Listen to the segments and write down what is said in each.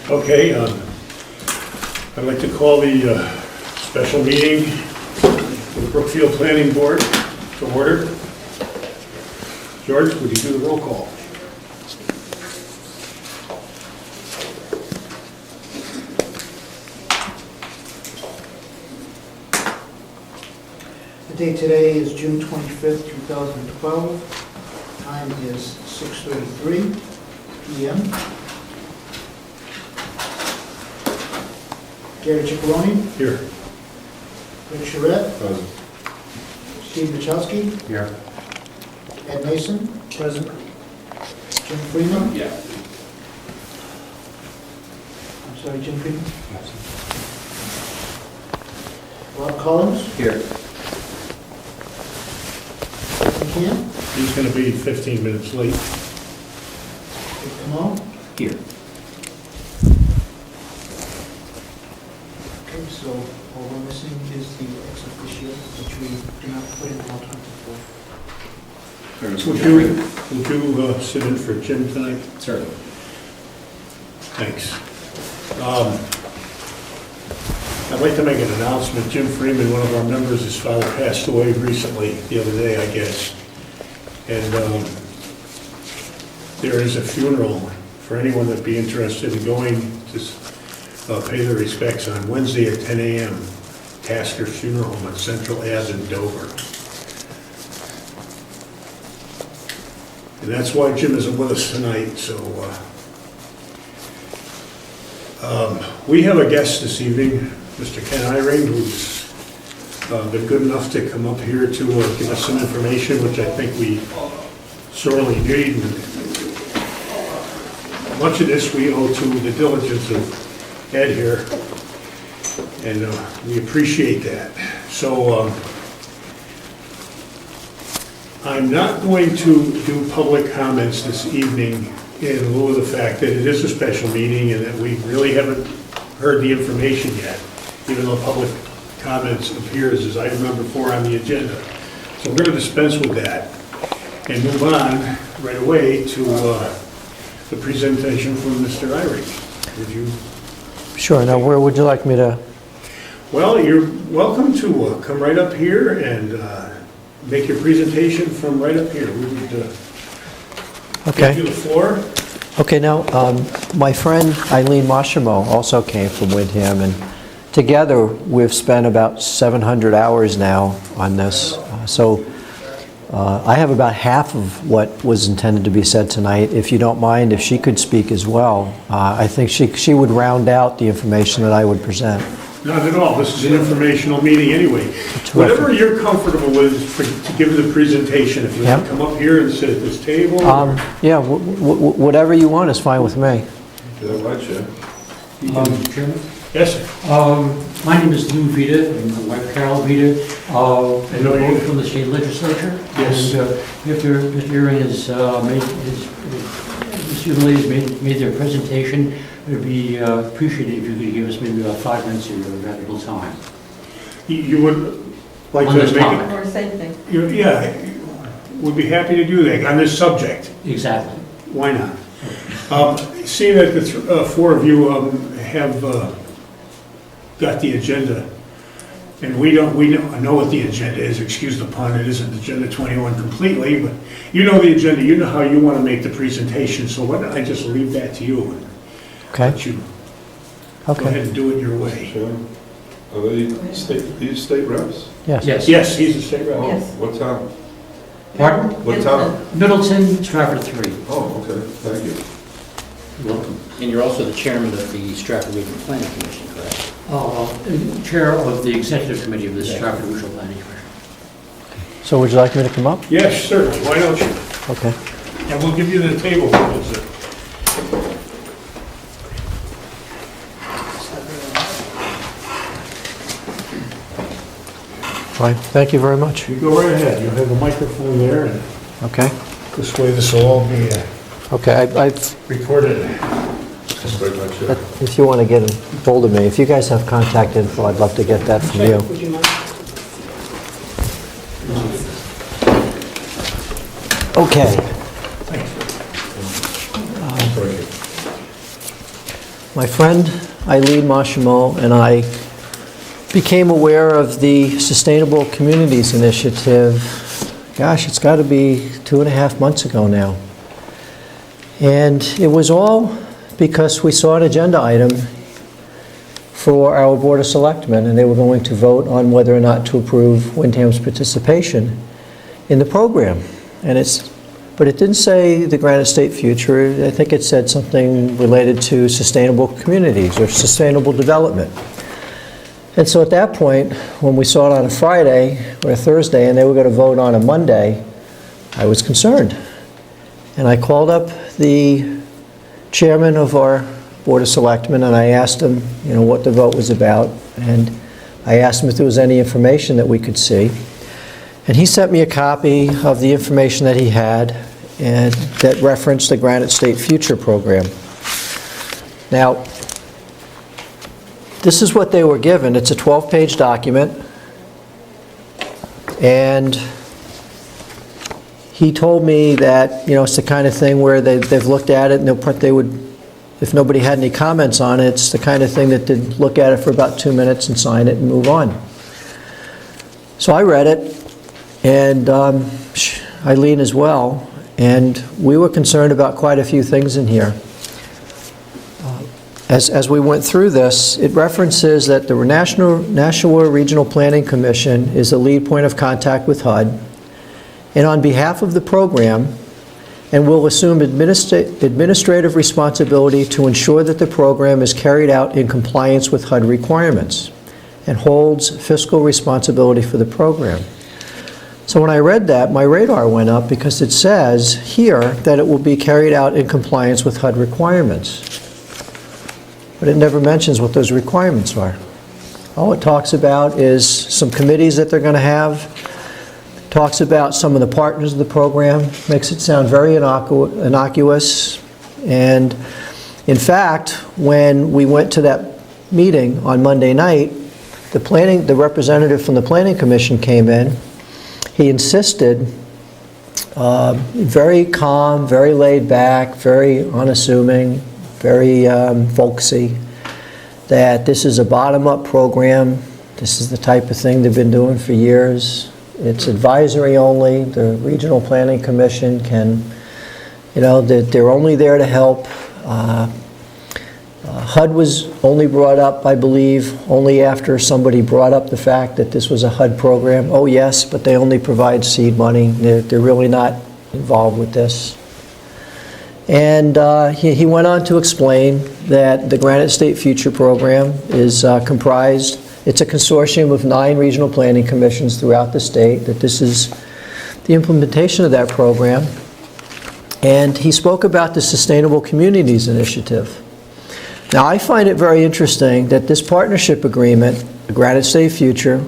Okay, I'd like to call the special meeting for the Brookfield Planning Board to order. George, would you do the roll call? The date today is June 25th, 2012. Time is 6:33 p.m. Gary Ciccarone, Here. Rick Charette, Steve Machowski, Here. Ed Mason, present. Jim Freeman. Yeah. I'm sorry, Jim Freeman. Rob Collins. Here. McCann. He's going to be 15 minutes late. Comeau. Here. Okay, so all we're missing is the ex officio, which we do not put in alternate for. Would you sit in for Jim tonight? Certainly. Thanks. I'd like to make an announcement. Jim Freeman, one of our members, his father passed away recently, the other day, I guess. And there is a funeral for anyone that'd be interested in going to pay their respects on Wednesday at 10 a.m. Tasker Funeral Home on Central Ave in Dover. And that's why Jim isn't with us tonight, so we have a guest this evening, Mr. Ken Eyring, who's been good enough to come up here to give us some information, which I think we sorely need. And much of this we owe to the diligence of Ed here, and we appreciate that. So I'm not going to do public comments this evening in lieu of the fact that it is a special meeting and that we really haven't heard the information yet, even though public comments appears as item number 4 on the agenda. So we're going to dispense with that and move on right away to the presentation from Mr. Eyring. Would you? Sure. Now, where would you like me to? Well, you're welcome to come right up here and make your presentation from right up here. We would give you the floor. Okay. Now, my friend Eileen Moshimo also came from Windham, and together we've spent about 700 hours now on this. I have about half of what was intended to be said tonight. If you don't mind, if she could speak as well, I think she would round out the information that I would present. Not at all. This is an informational meeting anyway. Whatever you're comfortable with to give the presentation. If you want to come up here and sit at this table. Yeah, whatever you want is fine with me. Chairman? Yes, sir. My name is Lou Vita, and my wife Carol Vita, and we're both from the state legislature. Yes. And after Mr. Eyring has this young lady's made their presentation, it would be appreciated if you could give us maybe about 5 minutes of your valuable time. You would like On to this make topic. Or same thing. Yeah, would be happy to do that on this subject. Exactly. Why not? Seeing that the 4 of you have got the agenda, and we don't know what the agenda is. Excuse the pun. It isn't agenda 21 completely, but you know the agenda. You know how you want to make the presentation. So why don't I just leave that to you and let you go ahead and do it your way. Are these state reps? Yes. Yes. Yes, he's a state rep. Oh, Yes. what town? Pardon? What town? Middleton, Stratford 3. Oh, okay, thank you. You're welcome. And you're also the chairman of the Stratford Regional Planning Commission, correct? Chair of the executive committee of the Stratford Regional Planning Commission. So would you like me to come up? Yes, certainly. Why don't you? Okay. And we'll give you the table. Fine. Thank you very much. You go right ahead. You have a microphone there, and Okay. this way this will all be Okay. I've recorded. That's very much it. If you want to get a hold of me, if you guys have contact info, I'd love to get that from you. Would you mind? Okay. my friend Eileen Moshimo and I became aware of the Sustainable Communities Initiative, gosh, it's got to be 2.5 months ago now. And it was all because we saw an agenda item for our Board of Selectmen, and they were going to vote on whether or not to approve Wyndham's participation in the program. But it didn't say the Granite State Future. I think it said something related to sustainable communities or sustainable development. And so at that point, when we saw it on a Friday or a Thursday and they were going to vote on a Monday, I was concerned. And I called up the chairman of our Board of Selectmen and I asked him, what the vote was about. And I asked him if there was any information that we could see. And he sent me a copy of the information that he had and that referenced the Granite State Future program. Now, this is what they were given. It's a 12-page document. And he told me that, it's the kind of thing where they've looked at it and they would, if nobody had any comments on it, it's the kind of thing that they'd look at it for about 2 minutes and sign it and move on. So I read it. And Eileen as well, and we were concerned about quite a few things in here. As we went through this, it references that the Nashua Regional Planning Commission is the lead point of contact with HUD, and on behalf of the program, and will assume administrative responsibility to ensure that the program is carried out in compliance with HUD requirements, and holds fiscal responsibility for the program. So when I read that, my radar went up because it says here that it will be carried out in compliance with HUD requirements. But it never mentions what those requirements are. All it talks about is some committees that they're going to have, talks about some of the partners of the program, makes it sound very innocuous. And in fact, when we went to that meeting on Monday night, the representative from the Planning Commission came in. He insisted, very calm, very laid back, very unassuming, very folksy, that this is a bottom-up program. This is the type of thing they've been doing for years. It's advisory only. The Regional Planning Commission can, that they're only there to help. HUD was only brought up, I believe, only after somebody brought up the fact that this was a HUD program. Oh yes, but they only provide seed money. They're really not involved with this. And he went on to explain that the Granite State Future program is comprised, it's a consortium of 9 regional planning commissions throughout the state, that this is the implementation of that program. And he spoke about the Sustainable Communities Initiative. Now, I find it very interesting that this partnership agreement, the Granite State Future,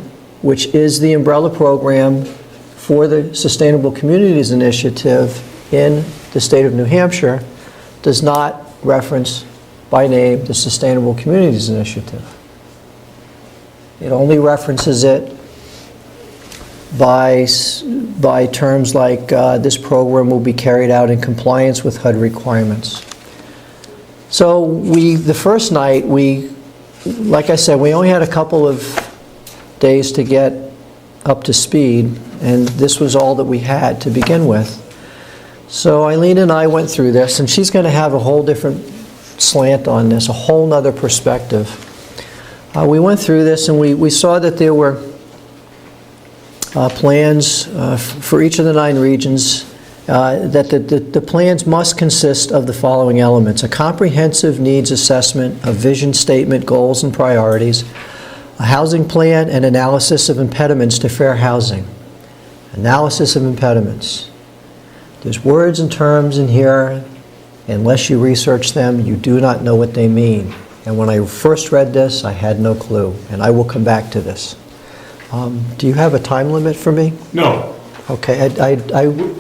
which is the umbrella program for the Sustainable Communities Initiative in the state of New Hampshire, does not reference by name the Sustainable Communities Initiative. It only references it by terms like this program will be carried out in compliance with HUD requirements. So the first night, like I said, we only had a couple of days to get up to speed, and this was all that we had to begin with. So Eileen and I went through this, and she's going to have a whole different slant on this, a whole nother perspective. We went through this, and we saw that there were plans for each of the 9 regions, that the plans must consist of the following elements: a comprehensive needs assessment, a vision statement, goals and priorities, a housing plan, and analysis of impediments to fair housing. Analysis of impediments. There's words and terms in here, unless you research them, you do not know what they mean. And when I first read this, I had no clue, and I will come back to this. Do you have a time limit for me? No. Okay,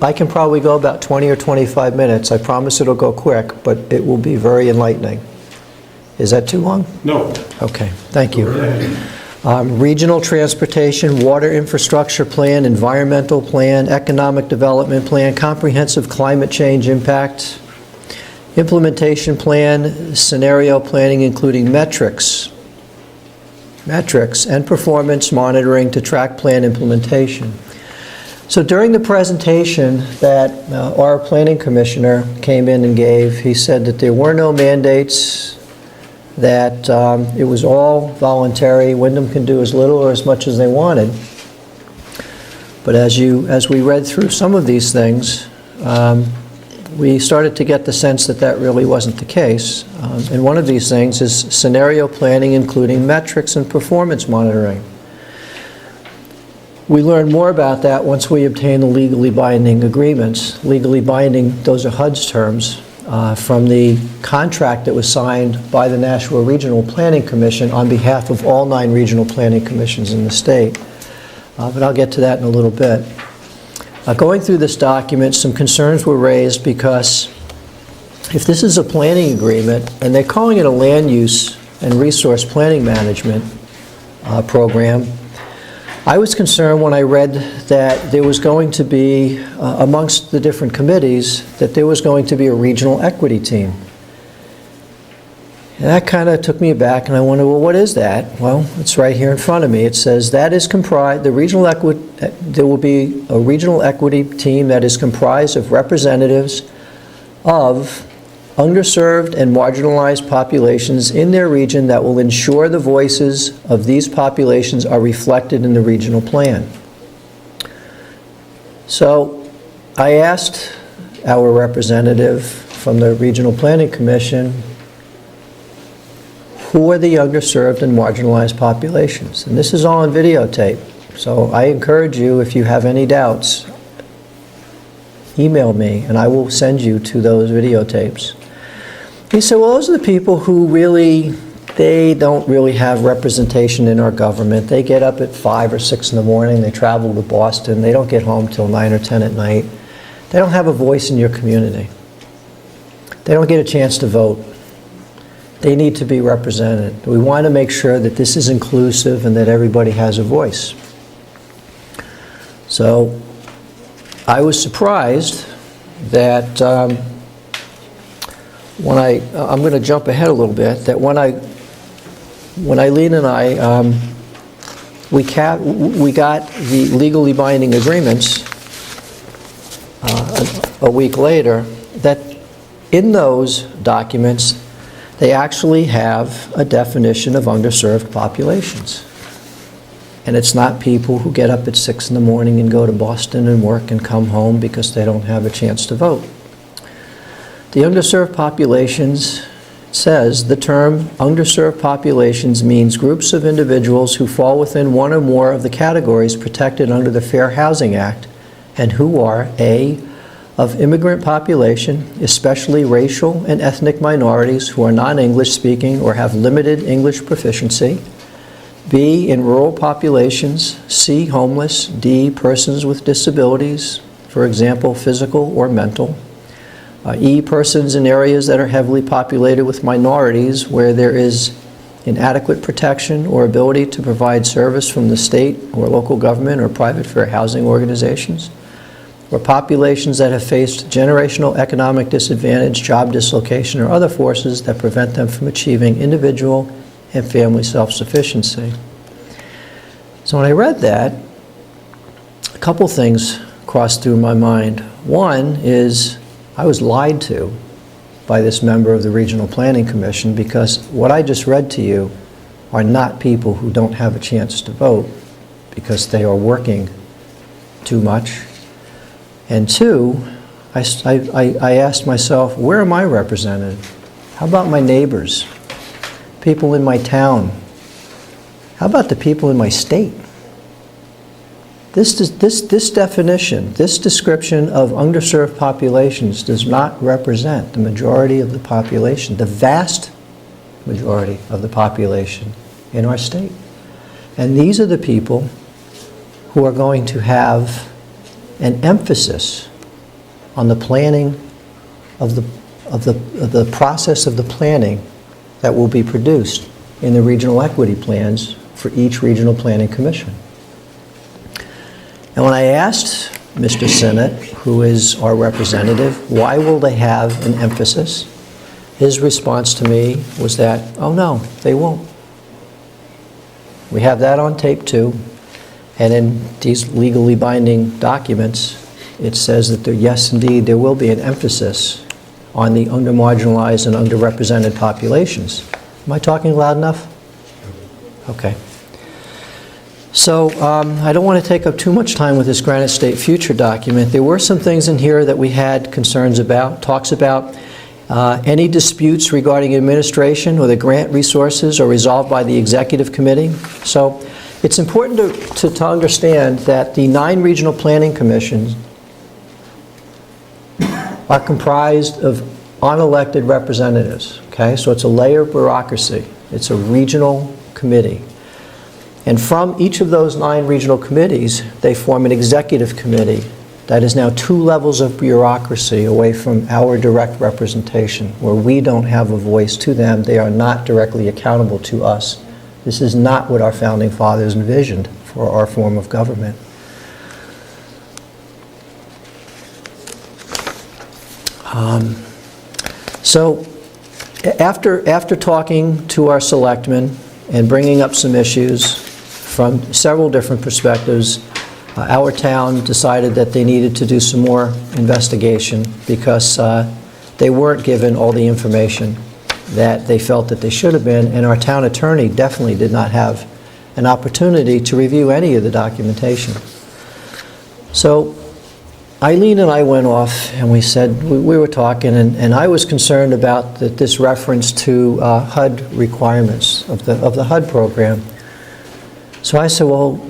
I can probably go about 20 or 25 minutes. I promise it'll go quick, but it will be very enlightening. Is that too long? No. Okay, thank you. Regional transportation, water infrastructure plan, environmental plan, economic development plan, comprehensive climate change impact, Implementation plan, scenario planning, including metrics and performance monitoring to track plan implementation. So during the presentation that our planning commissioner came in and gave, he said that there were no mandates, that it was all voluntary. Wyndham can do as little or as much as they wanted. But as we read through some of these things, we started to get the sense that that really wasn't the case. And one of these things is scenario planning, including metrics and performance monitoring. We learned more about that once we obtained the legally binding agreements. Legally binding, those are HUD's terms, from the contract that was signed by the Nashua Regional Planning Commission on behalf of all 9 regional planning commissions in the state. But I'll get to that in a little bit. Going through this document, some concerns were raised because if this is a planning agreement, and they're calling it a land use and resource planning management program, I was concerned when I read that there was going to be, amongst the different committees, that there was going to be a regional equity team. And that kind of took me aback, and I wondered, well, what is that? Well, it's right here in front of me. It says that is comprised, there will be a regional equity team that is comprised of representatives of underserved and marginalized populations in their region that will ensure the voices of these populations are reflected in the regional plan. So I asked our representative from the Regional Planning Commission, who are the underserved and marginalized populations? And this is all on videotape. So I encourage you, if you have any doubts, email me and I will send you to those videotapes. He said, well, those are the people who really, they don't really have representation in our government. They get up at 5 or 6 in the morning, they travel to Boston, they don't get home till 9 or 10 at night. They don't have a voice in your community. They don't get a chance to vote. They need to be represented. We want to make sure that this is inclusive and that everybody has a voice. So I was surprised that I'm going to jump ahead a little bit, that when Eileen and I, we got the legally binding agreements a week later, that in those documents, they actually have a definition of underserved populations. And it's not people who get up at 6 in the morning and go to Boston and work and come home because they don't have a chance to vote. The underserved populations says the term underserved populations means groups of individuals who fall within one or more of the categories protected under the Fair Housing Act and who are A, of immigrant population, especially racial and ethnic minorities who are non-English speaking or have limited English proficiency, B, in rural populations, C, homeless, D, persons with disabilities, for example, physical or mental, E, persons in areas that are heavily populated with minorities where there is inadequate protection or ability to provide service from the state or local government or private fair housing organizations, or populations that have faced generational economic disadvantage, job dislocation, or other forces that prevent them from achieving individual and family self-sufficiency. So when I read that, a couple things crossed through my mind. One is I was lied to by this member of the Regional Planning Commission, because what I just read to you are not people who don't have a chance to vote because they are working too much. And two, I asked myself, where am I represented? How about my neighbors? People in my town? How about the people in my state? This definition, this description of underserved populations does not represent the majority of the population, the vast majority of the population in our state. And these are the people who are going to have an emphasis on the planning of the process of the planning that will be produced in the regional equity plans for each regional planning commission. And when I asked Mr. Sinnott, who is our representative, why will they have an emphasis? his response to me was that, oh no, they won't. We have that on tape too, and in these legally binding documents, it says that there, yes, indeed, there will be an emphasis on the under-marginalized and underrepresented populations. Am I talking loud enough? Okay. So I don't want to take up too much time with this Granite State Future document. There were some things in here that we had concerns about. Talks about any disputes regarding administration or the grant resources are resolved by the executive committee. So it's important to understand that the 9 regional planning commissions are comprised of unelected representatives. Okay, so it's a layer of bureaucracy. It's a regional committee. And from each of those 9 regional committees, they form an executive committee that is now 2 levels of bureaucracy away from our direct representation, where we don't have a voice to them. They are not directly accountable to us. This is not what our founding fathers envisioned for our form of government. So after talking to our selectmen and bringing up some issues from several different perspectives, our town decided that they needed to do some more investigation because they weren't given all the information that they felt that they should have been, and our town attorney definitely did not have an opportunity to review any of the documentation. So Eileen and I went off and we said, we were talking, and I was concerned about this reference to HUD requirements of the HUD program. So I said, well,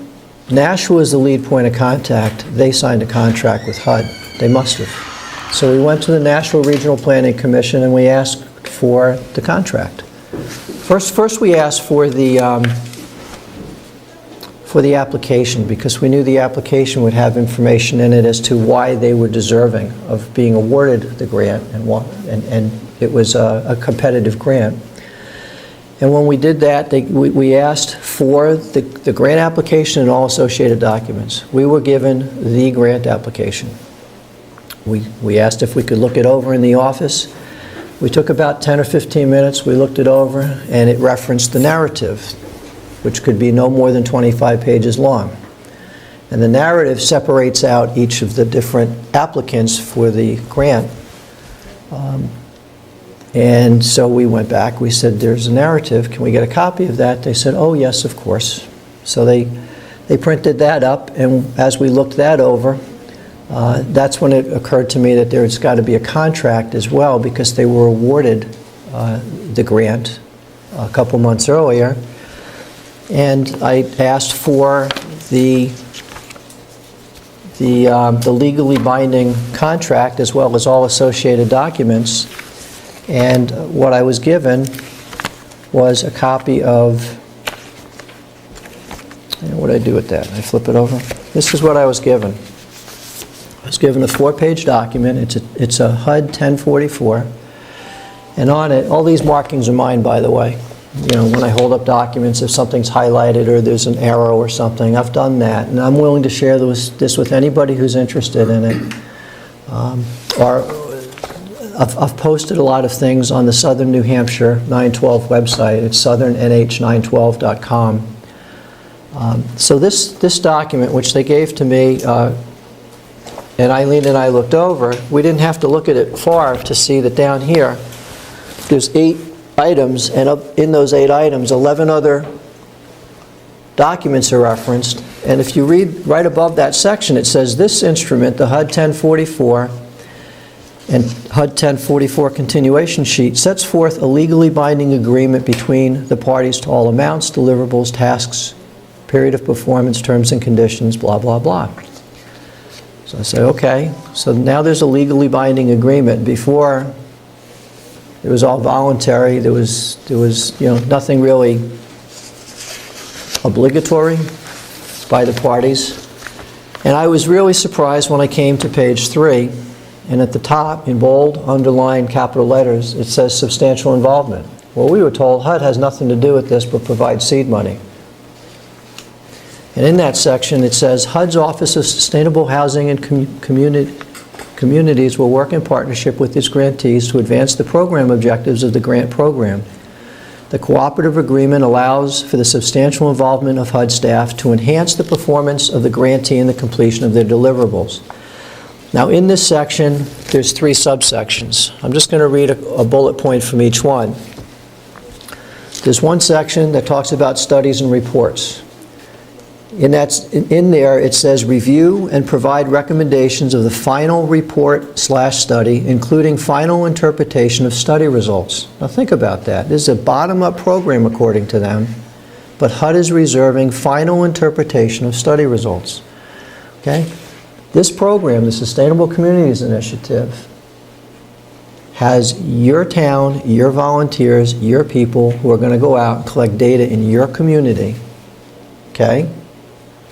Nashua is the lead point of contact. They signed a contract with HUD. They must have. So we went to the National Regional Planning Commission and we asked for the contract. First we asked for the application, because we knew the application would have information in it as to why they were deserving of being awarded the grant, and it was a competitive grant. And when we did that, we asked for the grant application and all associated documents. We were given the grant application. We asked if we could look it over in the office. We took about 10 or 15 minutes, we looked it over, and it referenced the narrative, which could be no more than 25 pages long. And the narrative separates out each of the different applicants for the grant. And so we went back, we said, there's a narrative, can we get a copy of that? They said, oh yes, of course. So they printed that up, and as we looked that over, that's when it occurred to me that there's got to be a contract as well, because they were awarded the grant a couple months earlier. And I asked for the legally binding contract as well as all associated documents. And what I was given was a copy of, what did I do with that? I flip it over? This is what I was given. I was given a 4-page document. It's a HUD 1044. And on it, all these markings are mine, by the way. You know, when I hold up documents, if something's highlighted or there's an arrow or something, I've done that. And I'm willing to share this with anybody who's interested in it. I've posted a lot of things on the Southern New Hampshire 912 website. It's southernnh912.com. So this document, which they gave to me, and Eileen and I looked over, we didn't have to look at it far to see that down here, there's 8 items, and in those 8 items, 11 other documents are referenced. And if you read right above that section, it says this instrument, the HUD 1044 and HUD 1044 continuation sheet, sets forth a legally binding agreement between the parties to all amounts, deliverables, tasks, period of performance, terms and conditions, blah, blah, blah. So I said, okay, so now there's a legally binding agreement. Before, it was all voluntary. There was nothing really obligatory by the parties. And I was really surprised when I came to page 3, and at the top, in bold, underlined, capital letters, it says substantial involvement. Well, we were told HUD has nothing to do with this but provide seed money. And in that section, it says HUD's Office of Sustainable Housing and Community communities will work in partnership with its grantees to advance the program objectives of the grant program. The cooperative agreement allows for the substantial involvement of HUD staff to enhance the performance of the grantee in the completion of their deliverables. Now, in this section, there's 3 subsections. I'm just going to read a bullet point from each one. There's one section that talks about studies and reports. In there, it says review and provide recommendations of the final report/study, including final interpretation of study results. Now think about that. This is a bottom-up program according to them, but HUD is reserving final interpretation of study results. Okay? This program, the Sustainable Communities Initiative, has your town, your volunteers, your people who are going to go out and collect data in your community. Okay?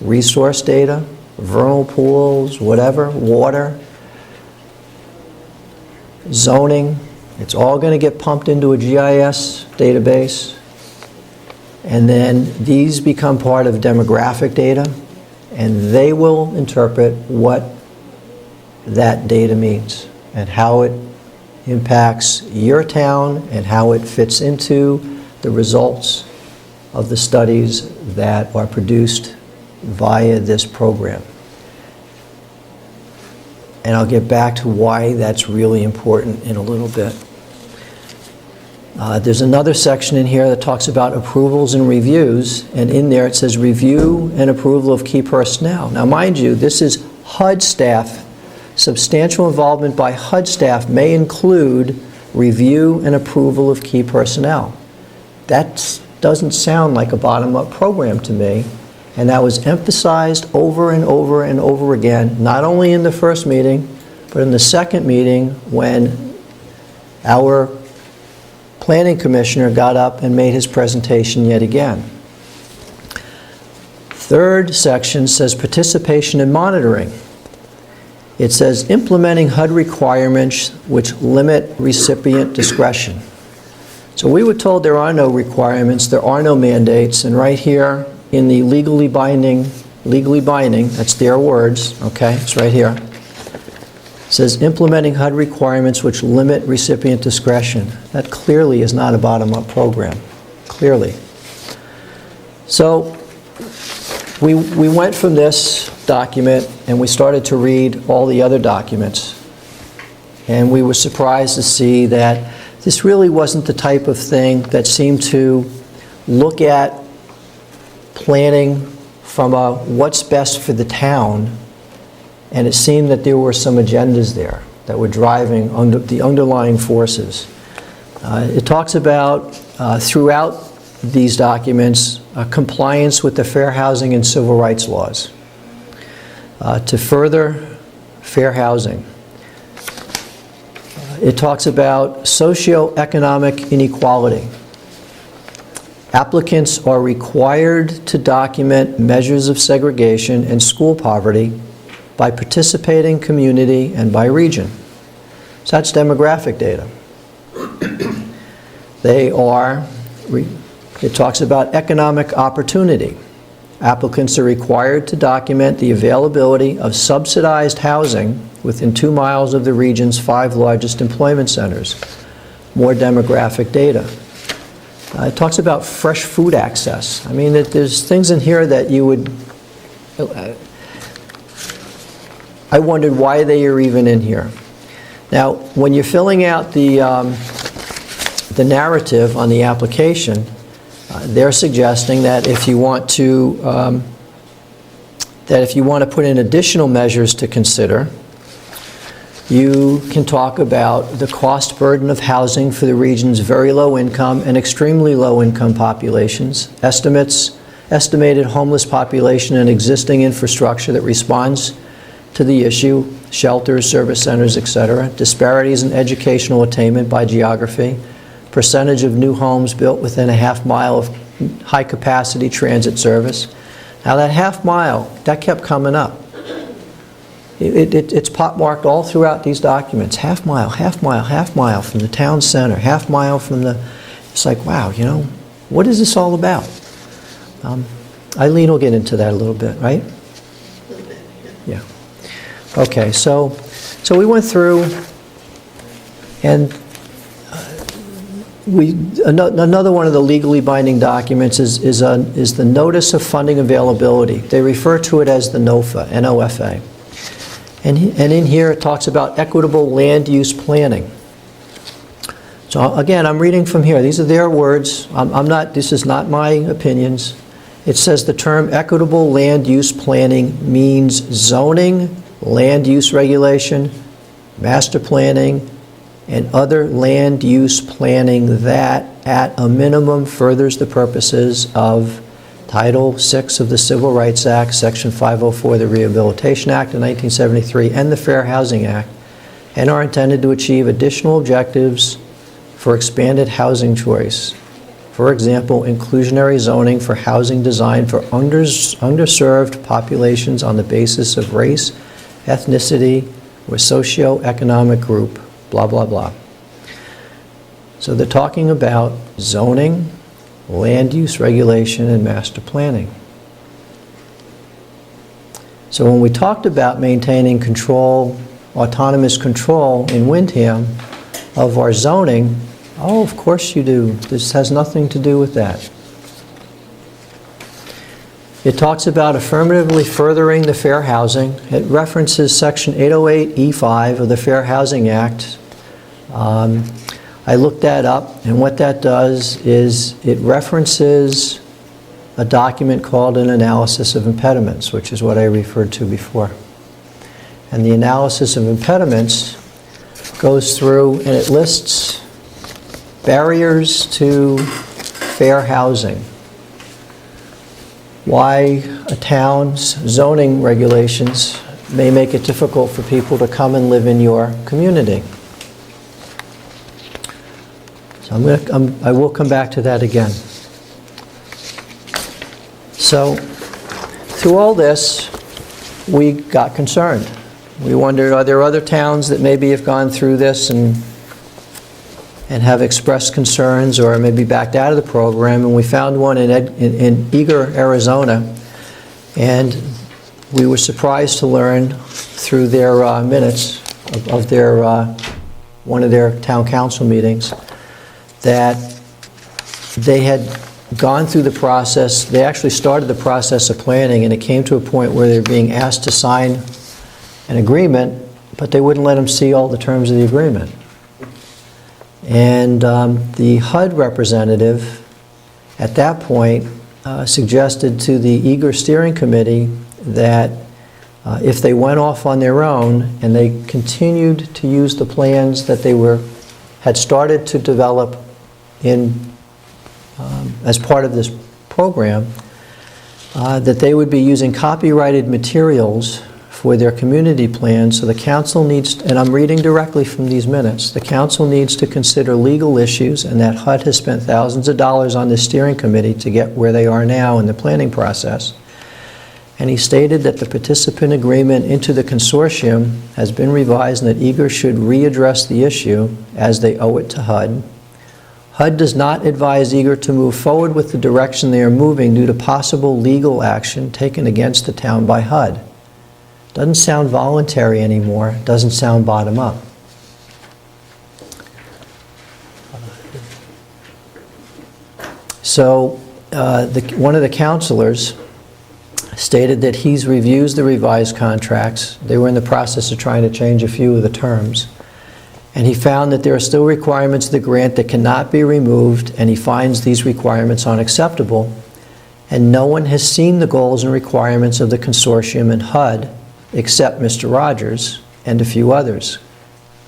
Resource data, vernal pools, whatever, water, zoning. It's all going to get pumped into a GIS database. And then these become part of demographic data, and they will interpret what that data means and how it impacts your town and how it fits into the results of the studies that are produced via this program. And I'll get back to why that's really important in a little bit. There's another section in here that talks about approvals and reviews, and in there it says review and approval of key personnel. Now mind you, this is HUD staff. Substantial involvement by HUD staff may include review and approval of key personnel. That doesn't sound like a bottom-up program to me, and that was emphasized over and over and over again, not only in the first meeting, but in the second meeting when our planning commissioner got up and made his presentation yet again. Third section says participation and monitoring. It says implementing HUD requirements which limit recipient discretion. So we were told there are no requirements, there are no mandates, and right here in the legally binding, that's their words, okay, it's right here. It says implementing HUD requirements which limit recipient discretion. That clearly is not a bottom-up program, clearly. So we went from this document and we started to read all the other documents. And we were surprised to see that this really wasn't the type of thing that seemed to look at planning from a what's best for the town, and it seemed that there were some agendas there that were driving the underlying forces. It talks about, throughout these documents, compliance with the fair housing and civil rights laws. To further fair housing. It talks about socioeconomic inequality. Applicants are required to document measures of segregation and school poverty by participating community and by region. So that's demographic data. It talks about economic opportunity. Applicants are required to document the availability of subsidized housing within 2 miles of the region's 5 largest employment centers. More demographic data. It talks about fresh food access. I mean, there's things in here that you would... I wondered why they are even in here. Now, when you're filling out the narrative on the application, they're suggesting that if you want to put in additional measures to consider, you can talk about the cost burden of housing for the region's very low income and extremely low income populations, estimated homeless population and existing infrastructure that responds to the issue, shelters, service centers, etc., disparities in educational attainment by geography, percentage of new homes built within a half-mile of high-capacity transit service. Now that half-mile, that kept coming up. It's pot-marked all throughout these documents. Half-mile, half-mile, half-mile from the town center, half-mile from the... It's like, wow, you know, what is this all about? Eileen will get into that a little bit, right? Yeah. Okay, so So we went through, and another one of the legally binding documents is the Notice of Funding Availability. They refer to it as the NOFA, N-O-F-A. And in here it talks about equitable land use planning. So again, I'm reading from here. These are their words. This is not my opinions. It says the term equitable land use planning means zoning, land use regulation, master planning, and other land use planning that, at a minimum, furthers the purposes of Title VI of the Civil Rights Act, Section 504 of the Rehabilitation Act of 1973, and the Fair Housing Act, and are intended to achieve additional objectives for expanded housing choice. For example, inclusionary zoning for housing designed for underserved populations on the basis of race, ethnicity, or socioeconomic group, blah, blah, blah. So they're talking about zoning, land use regulation, and master planning. So when we talked about maintaining control, autonomous control in Windham of our zoning, oh, of course you do. This has nothing to do with that. It talks about affirmatively furthering the fair housing. It references Section 808E5 of the Fair Housing Act. I looked that up, and what that does is it references a document called an analysis of impediments, which is what I referred to before. And the analysis of impediments goes through and it lists barriers to fair housing. Why a town's zoning regulations may make it difficult for people to come and live in your community. So I will come back to that again. So through all this, we got concerned. We wondered, are there other towns that maybe have gone through this and have expressed concerns or maybe backed out of the program? And we found one in Eager, Arizona, and we were surprised to learn through their minutes of their one of their town council meetings that they had gone through the process. They actually started the process of planning, and it came to a point where they were being asked to sign an agreement, but they wouldn't let them see all the terms of the agreement. And the HUD representative at that point suggested to the Eager Steering Committee that if they went off on their own and they continued to use the plans that they had started to develop as part of this program, that they would be using copyrighted materials for their community plan. So the council needs, and I'm reading directly from these minutes, the council needs to consider legal issues, and that HUD has spent thousands of dollars on this steering committee to get where they are now in the planning process. And he stated that the participant agreement into the consortium has been revised and that Eager should readdress the issue as they owe it to HUD. HUD does not advise Eager to move forward with the direction they are moving due to possible legal action taken against the town by HUD. Doesn't sound voluntary anymore, doesn't sound bottom up. So one of the counselors stated that he's reviews the revised contracts. They were in the process of trying to change a few of the terms. And he found that there are still requirements of the grant that cannot be removed, and he finds these requirements unacceptable. And no one has seen the goals and requirements of the consortium and HUD except Mr. Rogers and a few others.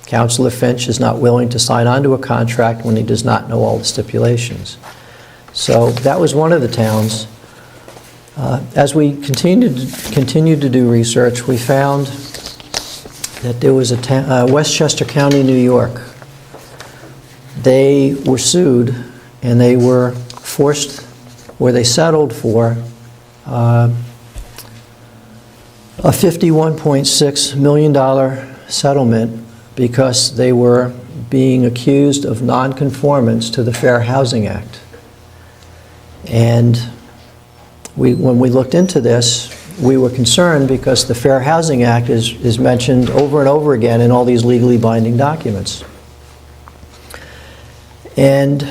Councilor Finch is not willing to sign on to a contract when he does not know all the stipulations. So that was one of the towns. As we continued to do research, we found that there was a Westchester County, New York. They were sued, and they were forced, or they settled for a $51.6 million settlement because they were being accused of nonconformance to the Fair Housing Act. And when we looked into this, we were concerned because the Fair Housing Act is mentioned over and over again in all these legally binding documents. And